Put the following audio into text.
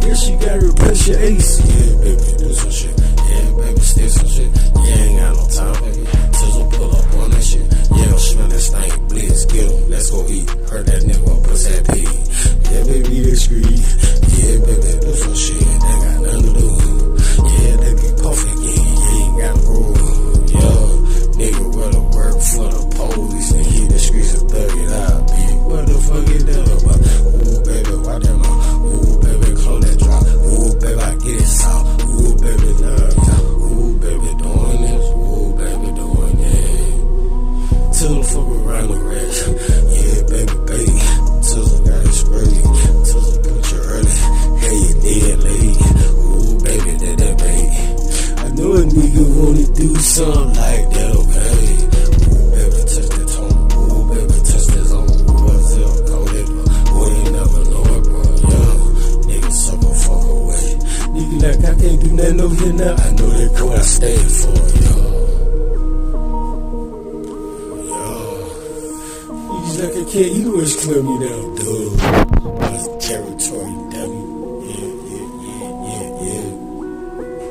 guess you gotta replace your ace. Yeah, baby, do some shit. Yeah, baby, stick some shit. Yeah, ain't got no time, baby. Tizzle pull up on that shit. Yeah, don't smell that stank. Blitz, get him. Let's go eat. Heard that nigga puss that pig. Yeah, baby, discreet. Yeah, baby, do some shit. They got nothing to do. Yeah, they be puffin' again. You ain't got to prove. Yeah, nigga, where to work for the police and hit the streets and thug it out, bitch. What the fuck is that about? Ooh, baby, why that my? Ooh, baby, close that drop. Ooh, baby, I get it south. Ooh, baby, love ya. Ooh, baby, doing this. Ooh, baby, doing that. Till the fuck around the rest. Yeah, baby, baby. Till I got it sprayed. Till I put you early. Hey, you dead lady. Ooh, baby, that baby. I know a nigga wanna do something like that, okay? Ooh, baby, touch that tone. Ooh, baby, touch that zone. Ooh, I feel cold. Boy, you never know it, bro. Yeah, nigga, sucker, fuck away. Nigga, like I can't do nothing over here now. I know that cool I stay for, yo. He's like, I can't, you always clear me down, dude. My territory, damn